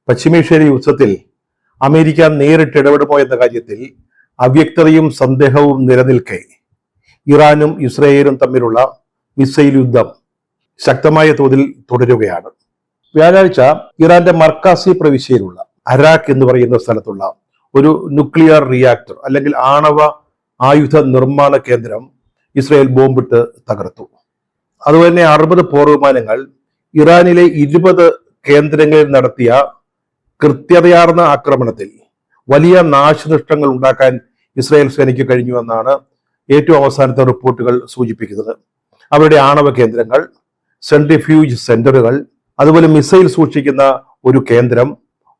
പശ്ചിമേഷ്യയിലെ യുദ്ധത്തിൽ അമേരിക്ക നേരിട്ട് ഇടപെടുമോ എന്ന കാര്യത്തിൽ അവ്യക്തതയും സന്ദേഹവും നിലനിൽക്കെ ഇറാനും ഇസ്രയേലും തമ്മിലുള്ള മിസൈൽ യുദ്ധം ശക്തമായ തോതിൽ തുടരുകയാണ്. വ്യാഴാഴ്ച ഇറാന്റെ മർക്കാസി പ്രവിശ്യയിലുള്ള അരാഖ് എന്ന് പറയുന്ന സ്ഥലത്തുള്ള ഒരു ന്യൂക്ലിയർ റിയാക്ടർ അല്ലെങ്കിൽ ആണവ ആയുധ നിർമ്മാണ കേന്ദ്രം ഇസ്രയേൽ ബോംബിട്ട് തകർത്തു. അതുപോലെ തന്നെ 60 പോർവിമാനങ്ങൾ ഇറാനിലെ 20 കേന്ദ്രങ്ങളിൽ നടത്തിയ കൃത്യതയാർന്ന ആക്രമണത്തിൽ വലിയ നാശനഷ്ടങ്ങൾ ഉണ്ടാക്കാൻ ഇസ്രായേൽ സേനയ്ക്ക് കഴിഞ്ഞു എന്നാണ് ഏറ്റവും അവസാനത്തെ റിപ്പോർട്ടുകൾ സൂചിപ്പിക്കുന്നത്. അവരുടെ ആണവ കേന്ദ്രങ്ങൾ, സെൻട്രിഫ്യൂജ് സെന്ററുകൾ, അതുപോലെ മിസൈൽ സൂക്ഷിക്കുന്ന ഒരു കേന്ദ്രം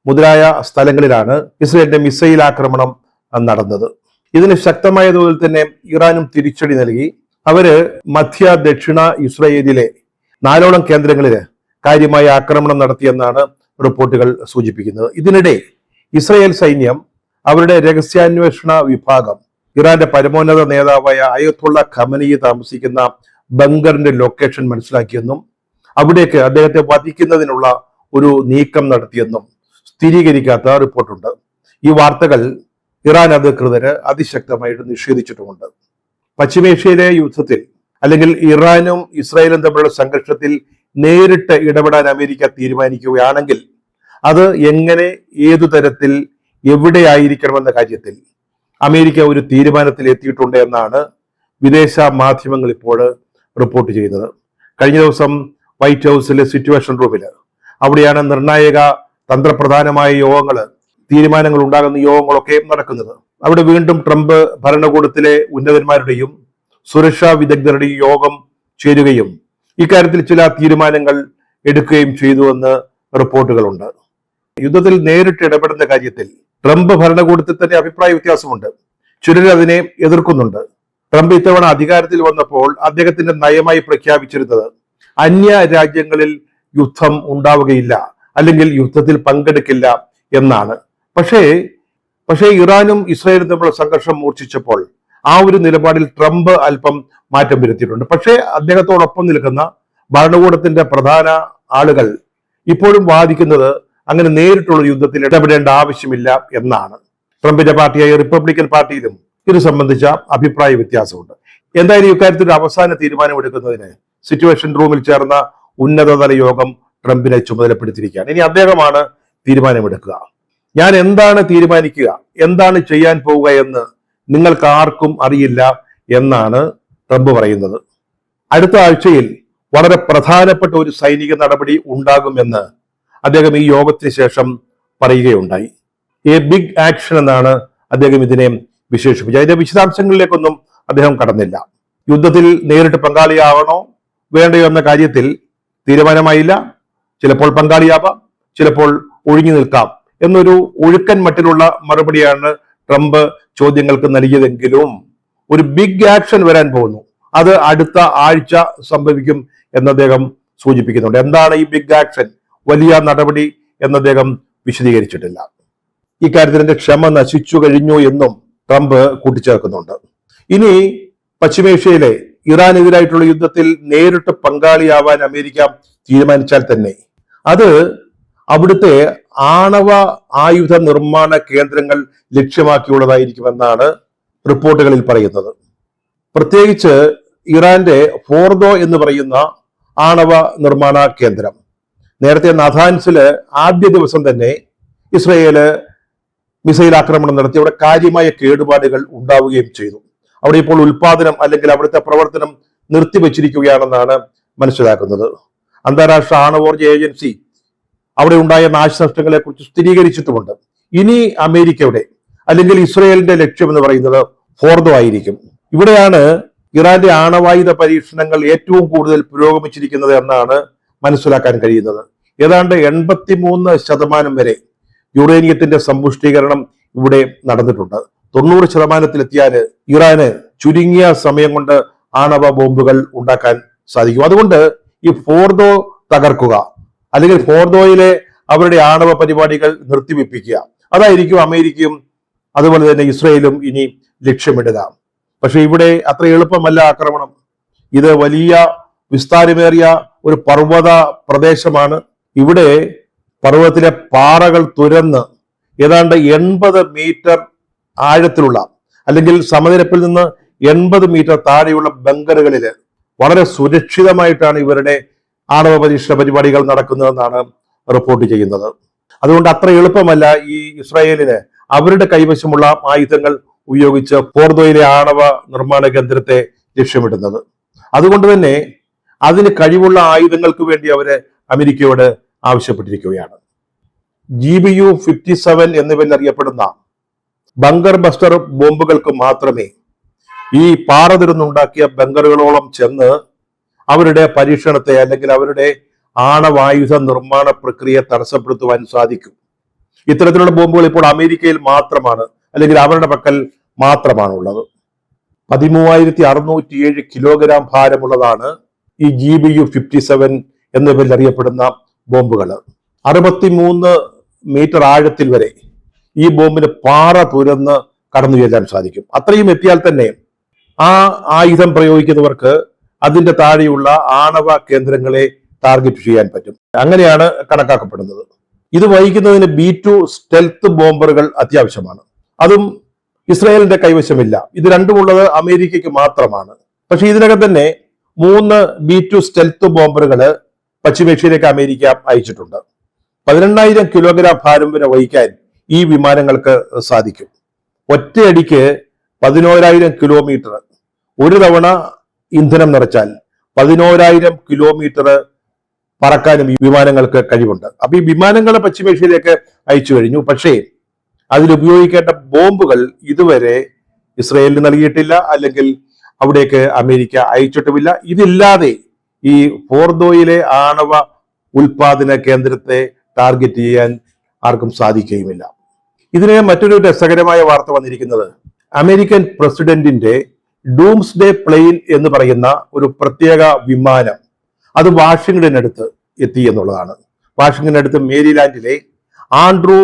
മുതലായ സ്ഥലങ്ങളിലാണ് ഇസ്രായേലിന്റെ മിസൈൽ ആക്രമണം നടന്നത്. ഇതിന് ശക്തമായ തോതിൽ തന്നെ ഇറാനും തിരിച്ചടി നൽകി. അവര് മധ്യ ദക്ഷിണ ഇസ്രായേലിലെ 4ഓളം കേന്ദ്രങ്ങളിൽ കാര്യമായ ആക്രമണം നടത്തിയെന്നാണ് റിപ്പോർട്ടുകൾ സൂചിപ്പിക്കുന്നത്. ഇതിനിടെ ഇസ്രായേൽ സൈന്യം അവരുടെ രഹസ്യാന്വേഷണ വിഭാഗം ഇറാന്റെ പരമോന്നത നേതാവായ അയത്തുള്ള ഖമനി താമസിക്കുന്ന ബങ്കറിന്റെ ലൊക്കേഷൻ മനസ്സിലാക്കിയെന്നും അവിടേക്ക് അദ്ദേഹത്തെ വധിക്കുന്നതിനുള്ള ഒരു നീക്കം നടത്തിയെന്നും സ്ഥിരീകരിക്കാത്ത റിപ്പോർട്ടുണ്ട്. ഈ വാർത്തകൾ ഇറാൻ അധികൃതര് അതിശക്തമായിട്ട് നിഷേധിച്ചിട്ടുമുണ്ട്. പശ്ചിമേഷ്യയിലെ യുദ്ധത്തിൽ അല്ലെങ്കിൽ ഇറാനും ഇസ്രായേലും തമ്മിലുള്ള സംഘർഷത്തിൽ നേരിട്ട് ഇടപെടാൻ അമേരിക്ക തീരുമാനിക്കുകയാണെങ്കിൽ അത് എങ്ങനെ, ഏതു തരത്തിൽ, എവിടെയായിരിക്കണമെന്ന കാര്യത്തിൽ അമേരിക്ക ഒരു തീരുമാനത്തിൽ എത്തിയിട്ടുണ്ട് എന്നാണ് വിദേശ മാധ്യമങ്ങൾ ഇപ്പോൾ റിപ്പോർട്ട് ചെയ്യുന്നത്. കഴിഞ്ഞ ദിവസം വൈറ്റ് ഹൗസിലെ സിറ്റുവേഷൻ റൂമിൽ അവിടെയാണ് നിർണായക തന്ത്രപ്രധാനമായ യോഗങ്ങൾ, തീരുമാനങ്ങൾ ഉണ്ടാകുന്ന യോഗങ്ങളൊക്കെ നടക്കുന്നത്. അവിടെ വീണ്ടും ട്രംപ് ഭരണകൂടത്തിലെ ഉന്നതന്മാരുടെയും സുരക്ഷാ വിദഗ്ധരുടെയും യോഗം ചേരുകയും ഇക്കാര്യത്തിൽ ചില തീരുമാനങ്ങൾ എടുക്കുകയും ചെയ്തുവെന്ന് റിപ്പോർട്ടുകളുണ്ട്. യുദ്ധത്തിൽ നേരിട്ട് ഇടപെടുന്ന കാര്യത്തിൽ ട്രംപ് ഭരണകൂടത്തിൽ തന്നെ അഭിപ്രായ വ്യത്യാസമുണ്ട്. ചിലർ അതിനെ എതിർക്കുന്നുണ്ട്. ട്രംപ് ഇത്തവണ അധികാരത്തിൽ വന്നപ്പോൾ അദ്ദേഹത്തിന്റെ നയമായി പ്രഖ്യാപിച്ചിരുന്നത് അന്യ രാജ്യങ്ങളിൽ യുദ്ധം ഉണ്ടാവുകയില്ല, അല്ലെങ്കിൽ യുദ്ധത്തിൽ പങ്കെടുക്കില്ല എന്നാണ്. പക്ഷേ ഇറാനും ഇസ്രായേലും തമ്മിലുള്ള സംഘർഷം മൂർച്ഛിച്ചപ്പോൾ ആ ഒരു നിലപാടിൽ ട്രംപ് അല്പം മാറ്റം വരുത്തിയിട്ടുണ്ട്. പക്ഷേ അദ്ദേഹത്തോടൊപ്പം നിൽക്കുന്ന ഭരണകൂടത്തിന്റെ പ്രധാന ആളുകൾ ഇപ്പോഴും വാദിക്കുന്നത് അങ്ങനെ നേരിട്ടുള്ള യുദ്ധത്തിൽ ഇടപെടേണ്ട ആവശ്യമില്ല എന്നാണ്. ട്രംപിന്റെ പാർട്ടിയായ റിപ്പബ്ലിക്കൻ പാർട്ടിയിലും ഇത് സംബന്ധിച്ച അഭിപ്രായ വ്യത്യാസമുണ്ട്. എന്തായാലും ഇക്കാര്യത്തിൽ അവസാന തീരുമാനമെടുക്കുന്നതിന് സിറ്റുവേഷൻ റൂമിൽ ചേർന്ന ഉന്നതതല യോഗം ട്രംപിനെ ചുമതലപ്പെടുത്തിയിരിക്കുകയാണ്. ഇനി അദ്ദേഹമാണ് തീരുമാനമെടുക്കുക. ഞാൻ എന്താണ് തീരുമാനിക്കുക, എന്താണ് ചെയ്യാൻ പോവുക എന്ന് നിങ്ങൾക്ക് ആർക്കും അറിയില്ല എന്നാണ് ട്രംപ് പറയുന്നത്. അടുത്ത ആഴ്ചയിൽ വളരെ പ്രധാനപ്പെട്ട ഒരു സൈനിക നടപടി ഉണ്ടാകുമെന്ന് അദ്ദേഹം ഈ യോഗത്തിന് ശേഷം പറയുകയുണ്ടായി. എ ബിഗ് ആക്ഷൻ എന്നാണ് അദ്ദേഹം ഇതിനെ വിശേഷിപ്പിച്ചത്. അതിന്റെ വിശദാംശങ്ങളിലേക്കൊന്നും അദ്ദേഹം കടന്നില്ല. യുദ്ധത്തിൽ നേരിട്ട് പങ്കാളിയാവണോ വേണ്ടയോ എന്ന കാര്യത്തിൽ തീരുമാനമായില്ല. ചിലപ്പോൾ പങ്കാളിയാവാം, ചിലപ്പോൾ ഒഴിഞ്ഞു നിൽക്കാം എന്നൊരു ഒഴുക്കൻ മട്ടിലുള്ള മറുപടിയാണ് ട്രംപ് ചോദ്യങ്ങൾക്ക് നൽകിയതെങ്കിലും ഒരു ബിഗ് ആക്ഷൻ വരാൻ പോകുന്നു, അത് അടുത്ത ആഴ്ച സംഭവിക്കും എന്ന് അദ്ദേഹം സൂചിപ്പിക്കുന്നുണ്ട്. എന്താണ് ഈ ബിഗ് ആക്ഷൻ, വലിയ നടപടി എന്ന് അദ്ദേഹം വിശദീകരിച്ചിട്ടില്ല. ഇക്കാര്യത്തിൽ എന്റെ ക്ഷമ നശിച്ചു കഴിഞ്ഞു എന്നും ട്രംപ് കൂട്ടിച്ചേർക്കുന്നുണ്ട്. ഇനി പശ്ചിമേഷ്യയിലെ ഇറാനെതിരായിട്ടുള്ള യുദ്ധത്തിൽ നേരിട്ട് പങ്കാളിയാവാൻ അമേരിക്ക തീരുമാനിച്ചാൽ തന്നെ അത് അവിടുത്തെ ആണവ ആയുധ നിർമ്മാണ കേന്ദ്രങ്ങൾ ലക്ഷ്യമാക്കിയുള്ളതായിരിക്കുമെന്നാണ് റിപ്പോർട്ടുകളിൽ പറയുന്നത്. പ്രത്യേകിച്ച് ഇറാന്റെ ഫോർദോ എന്ന് പറയുന്ന ആണവ നിർമ്മാണ കേന്ദ്രം. നേരത്തെ നഥാൻസില് ആദ്യ ദിവസം തന്നെ ഇസ്രയേല് മിസൈൽ ആക്രമണം നടത്തി അവിടെ കാര്യമായ കേടുപാടുകൾ ഉണ്ടാവുകയും ചെയ്തു. അവിടെ ഇപ്പോൾ ഉൽപാദനം അല്ലെങ്കിൽ അവിടുത്തെ പ്രവർത്തനം നിർത്തിവെച്ചിരിക്കുകയാണെന്നാണ് മനസ്സിലാക്കുന്നത്. അന്താരാഷ്ട്ര ആണവോർജ ഏജൻസി അവിടെ ഉണ്ടായ നാശനഷ്ടങ്ങളെ കുറിച്ച് സ്ഥിരീകരിച്ചിട്ടുമുണ്ട്. ഇനി അമേരിക്കയുടെ അല്ലെങ്കിൽ ഇസ്രയേലിന്റെ ലക്ഷ്യം എന്ന് പറയുന്നത് ഫോർദോ ആയിരിക്കും. ഇവിടെയാണ് ഇറാന്റെ ആണവായുധ പരീക്ഷണങ്ങൾ ഏറ്റവും കൂടുതൽ പുരോഗമിച്ചിരിക്കുന്നത് എന്നാണ് മനസ്സിലാക്കാൻ കഴിയുന്നത്. ഏതാണ്ട് 83% വരെ യുറേനിയത്തിന്റെ സമ്പുഷ്ടീകരണം ഇവിടെ നടന്നിട്ടുണ്ട്. 90%-ലെത്തിയാൽ ഇറാന് ചുരുങ്ങിയ സമയം കൊണ്ട് ആണവ ബോംബുകൾ ഉണ്ടാക്കാൻ സാധിക്കും. അതുകൊണ്ട് ഈ ഫോർദോ തകർക്കുക അല്ലെങ്കിൽ ഫോർദോയിലെ അവരുടെ ആണവ പരിപാടികൾ നിർത്തിവെപ്പിക്കുക, അതായിരിക്കും അമേരിക്കയും അതുപോലെ തന്നെ ഇസ്രയേലും ഇനി ലക്ഷ്യമിടുക. പക്ഷെ ഇവിടെ അത്ര എളുപ്പമല്ല ആക്രമണം. ഇത് വലിയ വിസ്താരമേറിയ ഒരു പർവ്വത പ്രദേശമാണ്. ഇവിടെ പർവ്വതത്തിലെ പാറകൾ തുരന്ന് ഏതാണ്ട് 80 മീറ്റർ ആഴത്തിലുള്ള അല്ലെങ്കിൽ സമനിരപ്പിൽ നിന്ന് 80 മീറ്റർ താഴെയുള്ള ബങ്കറുകളിൽ വളരെ സുരക്ഷിതമായിട്ടാണ് ഇവരുടെ ആണവ പരീക്ഷണ പരിപാടികൾ നടക്കുന്നതെന്നാണ് റിപ്പോർട്ട് ചെയ്യുന്നത്. അതുകൊണ്ട് അത്ര എളുപ്പമല്ല ഈ ഇസ്രായേലിന് അവരുടെ കൈവശമുള്ള ആയുധങ്ങൾ ഉപയോഗിച്ച് ഫോർദോയിലെ ആണവ നിർമ്മാണ കേന്ദ്രത്തെ ലക്ഷ്യമിടുന്നത്. അതുകൊണ്ട് തന്നെ അതിന് കഴിവുള്ള ആയുധങ്ങൾക്ക് വേണ്ടി അവര് അമേരിക്കയോട് ആവശ്യപ്പെട്ടിരിക്കുകയാണ്. GBU-57 എന്നിവയിൽ അറിയപ്പെടുന്ന ബങ്കർ ബസ്റ്റർ ബോംബുകൾക്ക് മാത്രമേ ഈ പാറ തുരന്നുണ്ടാക്കിയ ബങ്കറുകളോളം ചെന്ന് അവരുടെ പരീക്ഷണത്തെ അല്ലെങ്കിൽ അവരുടെ ആണവായുധ നിർമ്മാണ പ്രക്രിയ തടസ്സപ്പെടുത്തുവാൻ സാധിക്കും. ഇത്തരത്തിലുള്ള ബോംബുകൾ ഇപ്പോൾ അമേരിക്കയിൽ മാത്രമാണ്, അല്ലെങ്കിൽ അവരുടെ പക്കൽ മാത്രമാണ് ഉള്ളത്. 13,607 കിലോഗ്രാം ഭാരമുള്ളതാണ് ഈ GBU-57 എന്ന പേരിൽ അറിയപ്പെടുന്ന ബോംബുകൾ. 63 മീറ്റർ ആഴത്തിൽ വരെ ഈ ബോംബിന് പാറ തുരന്ന് കടന്നു ചെല്ലാൻ സാധിക്കും. അത്രയും എത്തിയാൽ തന്നെ ആ ആയുധം പ്രയോഗിക്കുന്നവർക്ക് അതിന്റെ താഴെയുള്ള ആണവ കേന്ദ്രങ്ങളെ ടാർഗറ്റ് ചെയ്യാൻ പറ്റും. അങ്ങനെയാണ് കണക്കാക്കപ്പെടുന്നത്. ഇത് വഹിക്കുന്നതിന് B-2 സ്റ്റെൽത്ത് ബോംബറുകൾ അത്യാവശ്യമാണ്. അതും ഇസ്രായേലിന്റെ കൈവശമില്ല. ഇത് രണ്ടുമുള്ളത് അമേരിക്കയ്ക്ക് മാത്രമാണ്. പക്ഷെ ഇതിനകം തന്നെ 3 B-2 സ്റ്റെൽത്ത് ബോംബറുകൾ പശ്ചിമേഷ്യയിലേക്ക് അമേരിക്ക അയച്ചിട്ടുണ്ട്. 18,000 കിലോഗ്രാം ഭാരം വരെ വഹിക്കാൻ ഈ വിമാനങ്ങൾക്ക് സാധിക്കും. ഒറ്റയടിക്ക് 11,000 കിലോമീറ്റർ ഒരു തവണ ഇന്ധനം നിറച്ചാൽ 11,000 കിലോമീറ്റർ പറക്കാനും ഈ വിമാനങ്ങൾക്ക് കഴിവുണ്ട്. അപ്പൊ ഈ വിമാനങ്ങളെ പശ്ചിമേഷ്യയിലേക്ക് അയച്ചു കഴിഞ്ഞു. പക്ഷേ അതിലുപയോഗിക്കേണ്ട ബോംബുകൾ ഇതുവരെ ഇസ്രയേലിന് നൽകിയിട്ടില്ല, അല്ലെങ്കിൽ അവിടേക്ക് അമേരിക്ക അയച്ചിട്ടുമില്ല. ഇതില്ലാതെ ഈ ഫോർദോയിലെ ആണവ ഉൽപാദന കേന്ദ്രത്തെ ടാർഗറ്റ് ചെയ്യാൻ ആർക്കും സാധിക്കുകയുമില്ല. ഇതിന് മറ്റൊരു രസകരമായ വാർത്ത വന്നിരിക്കുന്നത് അമേരിക്കൻ പ്രസിഡന്റിന്റെ ഡൂംസ്ഡേ പ്ലെയിൻ എന്ന് പറയുന്ന ഒരു പ്രത്യേക വിമാനം അത് വാഷിംഗ്ടണിനടുത്ത് എത്തി എന്നുള്ളതാണ്. വാഷിംഗ്ടണിനടുത്ത് മേരിലാൻഡിലെ ആൻഡ്രൂ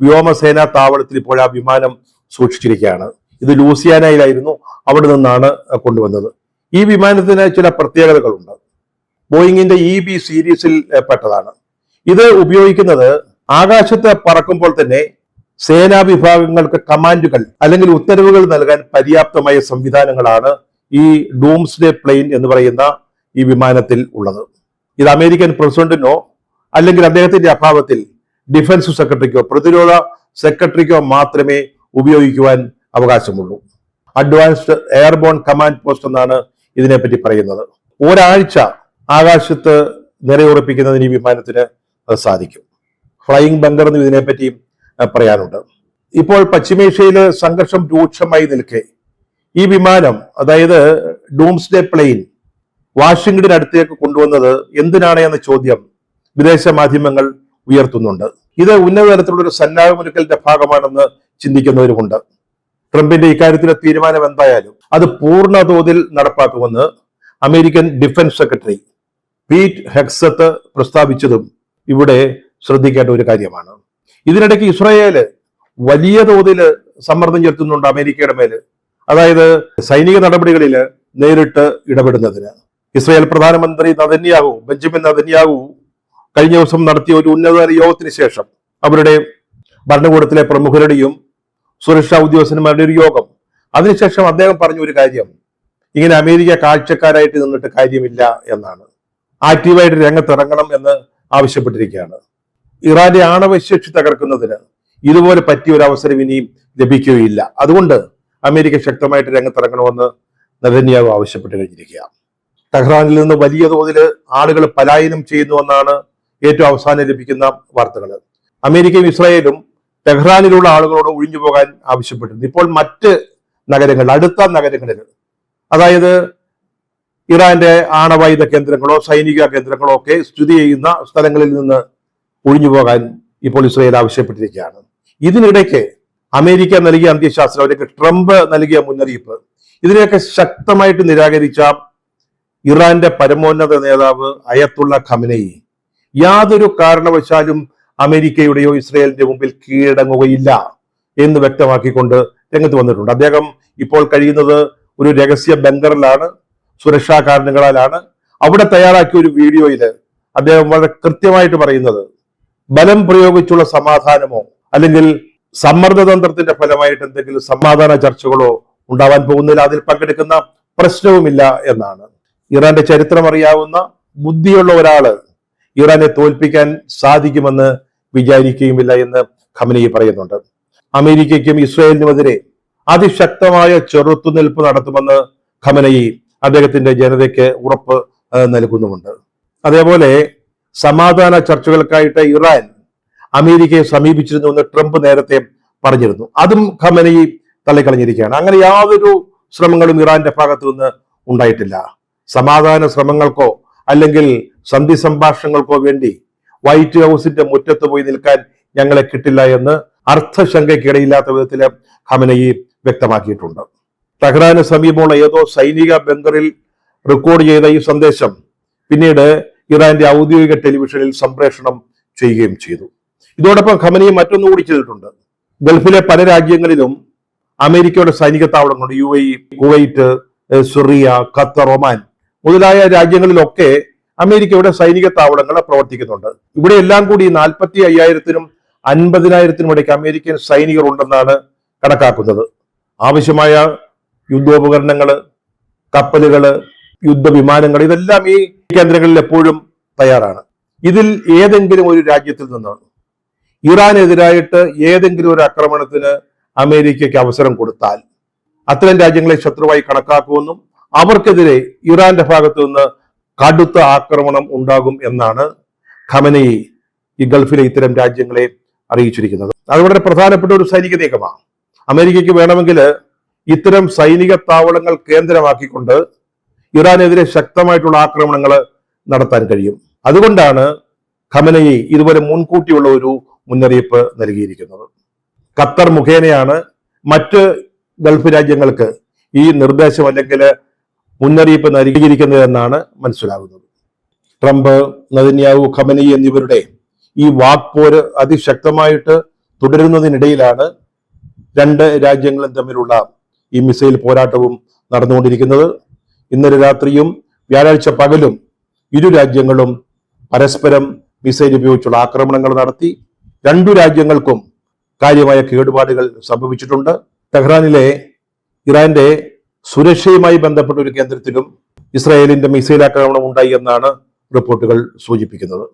വ്യോമസേനാ താവളത്തിൽ ഇപ്പോൾ ആ വിമാനം സൂക്ഷിച്ചിരിക്കുകയാണ്. ഇത് ലൂസിയാനയിലായിരുന്നു, അവിടെ നിന്നാണ് കൊണ്ടുവന്നത്. ഈ വിമാനത്തിന് ചില പ്രത്യേകതകളുണ്ട്. ബോയിങ്ങിന്റെ EB സീരീസിൽ പെട്ടതാണ്. ഇത് ഉപയോഗിക്കുന്നത് ആകാശത്ത് പറക്കുമ്പോൾ തന്നെ സേനാ വിഭാഗങ്ങൾക്ക് കമാൻഡുകൾ അല്ലെങ്കിൽ ഉത്തരവുകൾ നൽകാൻ പര്യാപ്തമായ സംവിധാനങ്ങളാണ് ഈ ഡൂംസ്ഡേ പ്ലെയിൻ എന്ന് പറയുന്ന ഈ വിമാനത്തിൽ ഉള്ളത്. ഇത് അമേരിക്കൻ പ്രസിഡന്റിനോ അല്ലെങ്കിൽ അദ്ദേഹത്തിന്റെ അഭാവത്തിൽ ഡിഫൻസ് സെക്രട്ടറിക്കോ പ്രതിരോധ സെക്രട്ടറിക്കോ മാത്രമേ ഉപയോഗിക്കുവാൻ അവകാശമുള്ളൂ. അഡ്വാൻസ്ഡ് എയർബോൺ കമാൻഡ് പോസ്റ്റ് എന്നാണ് ഇതിനെപ്പറ്റി പറയുന്നത്. ഒരാഴ്ച ആകാശത്ത് നിലയുറപ്പിക്കുന്നതിന് ഈ വിമാനത്തിന് സാധിക്കും. ഫ്ലൈയിങ് ബങ്കർ എന്ന് ഇതിനെപ്പറ്റി പറയാനുണ്ട്. ഇപ്പോൾ പശ്ചിമേഷ്യയിൽ സംഘർഷം രൂക്ഷമായി നിൽക്കെ ഈ വിമാനം, അതായത് ഡൂംസ്ഡേ പ്ലെയിൻ വാഷിംഗ്ടൺ അടുത്തേക്ക് കൊണ്ടുവന്നത് എന്തിനാണ് എന്ന ചോദ്യം വിദേശ മാധ്യമങ്ങൾ ഉയർത്തുന്നുണ്ട്. ഇത് ഉന്നതതലത്തിലുള്ള ഒരു സന്നാഹമൊരുക്കലിന്റെ ഭാഗമാണെന്ന് ചിന്തിക്കുന്നവരുമുണ്ട്. ട്രംപിന്റെ ഇക്കാര്യത്തിലെ തീരുമാനം എന്തായാലും അത് പൂർണ്ണ തോതിൽ നടപ്പാക്കുമെന്ന് അമേരിക്കൻ ഡിഫൻസ് സെക്രട്ടറി പീറ്റ് ഹെഗ്സത്ത് പ്രസ്താവിച്ചതും ഇവിടെ ശ്രദ്ധിക്കേണ്ട ഒരു കാര്യമാണ്. ഇതിനിടയ്ക്ക് ഇസ്രായേല് വലിയ തോതിൽ സമ്മർദ്ദം ചെലുത്തുന്നുണ്ട് അമേരിക്കയുടെ മേല്, അതായത് സൈനിക നടപടികളിൽ നേരിട്ട് ഇടപെടുന്നതിന്. ഇസ്രായേൽ പ്രധാനമന്ത്രി ബെഞ്ചമിൻ നെതന്യാഹു കഴിഞ്ഞ ദിവസം നടത്തിയ ഒരു ഉന്നതതല യോഗത്തിന് ശേഷം അവരുടെ ഭരണകൂടത്തിലെ പ്രമുഖരുടെയും സുരക്ഷാ ഉദ്യോഗസ്ഥന്മാരുടെ ഒരു യോഗം, അതിനുശേഷം അദ്ദേഹം പറഞ്ഞ ഒരു കാര്യം, ഇങ്ങനെ അമേരിക്ക കാഴ്ചക്കാരായിട്ട് നിന്നിട്ട് കാര്യമില്ല എന്നാണ്. ആക്റ്റീവായിട്ട് രംഗത്തിറങ്ങണം എന്ന് ആവശ്യപ്പെട്ടിരിക്കുകയാണ്. ഇറാന്റെ ആണവശേഷി തകർക്കുന്നതിന് ഇതുപോലെ പറ്റിയ ഒരു അവസരം ഇനിയും ലഭിക്കുകയില്ല. അതുകൊണ്ട് അമേരിക്ക ശക്തമായിട്ട് രംഗത്തിറങ്ങണമെന്ന് നെതന്യാഹു ആവശ്യപ്പെട്ട് കഴിഞ്ഞിരിക്കുക. ടെഹ്റാനിൽ നിന്ന് വലിയ തോതിൽ ആളുകൾ പലായനം ചെയ്യുന്നുവെന്നാണ് ഏറ്റവും അവസാനം ലഭിക്കുന്ന വാർത്തകൾ. അമേരിക്കയും ഇസ്രായേലും ടെഹ്റാനിലുള്ള ആളുകളോട് ഒഴിഞ്ഞു പോകാൻ ആവശ്യപ്പെട്ടിരുന്നു. ഇപ്പോൾ മറ്റ് നഗരങ്ങൾ, അടുത്ത നഗരങ്ങളിൽ, അതായത് ഇറാന്റെ ആണവായുധ കേന്ദ്രങ്ങളോ സൈനിക കേന്ദ്രങ്ങളോ ഒക്കെ സ്ഥിതി ചെയ്യുന്ന സ്ഥലങ്ങളിൽ നിന്ന് ഒഴിഞ്ഞു പോകാൻ ഇപ്പോൾ ഇസ്രായേൽ ആവശ്യപ്പെട്ടിരിക്കുകയാണ്. ഇതിനിടയ്ക്ക് അമേരിക്ക നൽകിയ അന്ത്യശാസ്ത്രം, അവർക്ക് ട്രംപ് നൽകിയ മുന്നറിയിപ്പ്, ഇതിനെയൊക്കെ ശക്തമായിട്ട് നിരാകരിച്ച ഇറാന്റെ പരമോന്നത നേതാവ് അയത്തുള്ള ഖമനയി യാതൊരു കാരണവശാലും അമേരിക്കയുടെയോ ഇസ്രായേലിന്റെ മുമ്പിൽ കീഴടങ്ങുകയില്ല എന്ന് വ്യക്തമാക്കിക്കൊണ്ട് രംഗത്ത് വന്നിട്ടുണ്ട്. അദ്ദേഹം ഇപ്പോൾ കഴിയുന്നത് ഒരു രഹസ്യ ബങ്കറിലാണ്, സുരക്ഷാ കാരണങ്ങളാലാണ്. അവിടെ തയ്യാറാക്കിയ ഒരു വീഡിയോയിൽ അദ്ദേഹം വളരെ കൃത്യമായിട്ട് പറയുന്നത്, ബലം പ്രയോഗിച്ചുള്ള സമാധാനമോ അല്ലെങ്കിൽ സമ്മർദ്ദതന്ത്രത്തിന്റെ ഫലമായിട്ട് എന്തെങ്കിലും സമാധാന ചർച്ചകളോ ഉണ്ടാവാൻ പോകുന്നില്ല. അതിൽ പങ്കെടുക്കുന്ന പ്രശ്നവുമില്ല എന്നാണ്. ഇറാന്റെ ചരിത്രം അറിയാവുന്ന ബുദ്ധിയുള്ള ഒരാള് ഇറാനെ തോൽപ്പിക്കാൻ സാധിക്കുമെന്ന് വിചാരിക്കുകയുമില്ല എന്ന് ഖമനേയി പറയുന്നുണ്ട്. അമേരിക്കയ്ക്കും ഇസ്രായേലിനുമെതിരെ അതിശക്തമായ ചെറുത്തുനിൽപ്പ് നടത്തുമെന്ന് ഖമനേയി അദ്ദേഹത്തിന്റെ ജനതയ്ക്ക് ഉറപ്പ് നൽകുന്നുമുണ്ട്. അതേപോലെ സമാധാന ചർച്ചകൾക്കായിട്ട് ഇറാൻ അമേരിക്കയെ സമീപിച്ചിരുന്നുവെന്ന് ട്രംപ് നേരത്തെ പറഞ്ഞിരുന്നു. അതും ഖമനേയി തള്ളിക്കളഞ്ഞിരിക്കുകയാണ്. അങ്ങനെ യാതൊരു ശ്രമങ്ങളും ഇറാന്റെ ഭാഗത്തു നിന്ന് ഉണ്ടായിട്ടില്ല. സമാധാന ശ്രമങ്ങൾക്കോ അല്ലെങ്കിൽ സന്ധി സംഭാഷണങ്ങൾക്കോ വേണ്ടി വൈറ്റ് ഹൗസിന്റെ മുറ്റത്ത് പോയി നിൽക്കാൻ ഞങ്ങളെ കിട്ടില്ല എന്ന് അർത്ഥശങ്കയ്ക്കിടയില്ലാത്ത വിധത്തിൽ ഖമനേയി വ്യക്തമാക്കിയിട്ടുണ്ട്. ടെഹ്റാന് സമീപമുള്ള ഏതോ സൈനിക ബങ്കറിൽ റെക്കോർഡ് ചെയ്ത ഈ സന്ദേശം പിന്നീട് ഇറാന്റെ ഔദ്യോഗിക ടെലിവിഷനിൽ സംപ്രേഷണം ചെയ്യുകയും ചെയ്തു. ഇതോടൊപ്പം ഖമനേയി മറ്റൊന്നുകൂടി ചെയ്തിട്ടുണ്ട്. ഗൾഫിലെ പല രാജ്യങ്ങളിലും അമേരിക്കയുടെ സൈനിക താവളങ്ങളുണ്ട്. UAE, Kuwait, Syria, Qatar, Oman മുതലായ രാജ്യങ്ങളിലൊക്കെ അമേരിക്കയുടെ സൈനിക താവളങ്ങൾ പ്രവർത്തിക്കുന്നുണ്ട്. ഇവിടെ എല്ലാം കൂടി 45,000-നും 50,000-നും ഇടയ്ക്ക് അമേരിക്കൻ സൈനികർ ഉണ്ടെന്നാണ് കണക്കാക്കുന്നത്. ആവശ്യമായ യുദ്ധോപകരണങ്ങള്, കപ്പലുകള്, യുദ്ധവിമാനങ്ങൾ ഇതെല്ലാം ഈ കേന്ദ്രങ്ങളിൽ എപ്പോഴും തയ്യാറാണ്. ഇതിൽ ഏതെങ്കിലും ഒരു രാജ്യത്തിൽ നിന്ന് ഇറാനെതിരായിട്ട് ഏതെങ്കിലും ഒരു ആക്രമണത്തിന് അമേരിക്കയ്ക്ക് അവസരം കൊടുത്താൽ അത്തരം രാജ്യങ്ങളെ ശത്രുവായി കണക്കാക്കുമെന്നും അവർക്കെതിരെ ഇറാന്റെ ഭാഗത്തു നിന്ന് കടുത്ത ആക്രമണം ഉണ്ടാകും എന്നാണ് ഖമനേയി ഈ ഗൾഫിലെ ഇത്തരം രാജ്യങ്ങളെ അറിയിച്ചിരിക്കുന്നത്. അത് വളരെ പ്രധാനപ്പെട്ട ഒരു സൈനിക നീക്കമാണ്. അമേരിക്കയ്ക്ക് വേണമെങ്കിൽ ഇത്തരം സൈനിക താവളങ്ങൾ കേന്ദ്രമാക്കിക്കൊണ്ട് ഇറാനെതിരെ ശക്തമായിട്ടുള്ള ആക്രമണങ്ങൾ നടത്താൻ കഴിയും. അതുകൊണ്ടാണ് ഖമനേയി ഇതുപോലെ മുൻകൂട്ടിയുള്ള ഒരു മുന്നറിയിപ്പ് നൽകിയിരിക്കുന്നത്. ഖത്തർ മുഖേനയാണ് മറ്റ് ഗൾഫ് രാജ്യങ്ങൾക്ക് ഈ നിർദ്ദേശം അല്ലെങ്കിൽ മുന്നറിയിപ്പ് നൽകിയിരിക്കുന്നത് എന്നാണ് മനസ്സിലാകുന്നത്. ട്രംപ്, നെതന്യാഹു, ഖമനേയി എന്നിവരുടെ ഈ വാക്പോര് അതിശക്തമായിട്ട് തുടരുന്നതിനിടയിലാണ് രണ്ട് രാജ്യങ്ങളും തമ്മിലുള്ള ഈ മിസൈൽ പോരാട്ടവും നടന്നുകൊണ്ടിരിക്കുന്നത്. ഇന്നലെ രാത്രിയും വ്യാഴാഴ്ച പകലും ഇരു രാജ്യങ്ങളും പരസ്പരം മിസൈൽ ഉപയോഗിച്ചുള്ള ആക്രമണങ്ങൾ നടത്തി. രണ്ടു രാജ്യങ്ങൾക്കും കാര്യമായ കേടുപാടുകൾ സംഭവിച്ചിട്ടുണ്ട്. ടെഹ്റാനിലെ ഇറാന്റെ സുരക്ഷയുമായി ബന്ധപ്പെട്ട ഒരു കേന്ദ്രത്തിലും ഇസ്രായേലിന്റെ മിസൈൽ ആക്രമണം ഉണ്ടായി എന്നാണ് റിപ്പോർട്ടുകൾ സൂചിപ്പിക്കുന്നത്.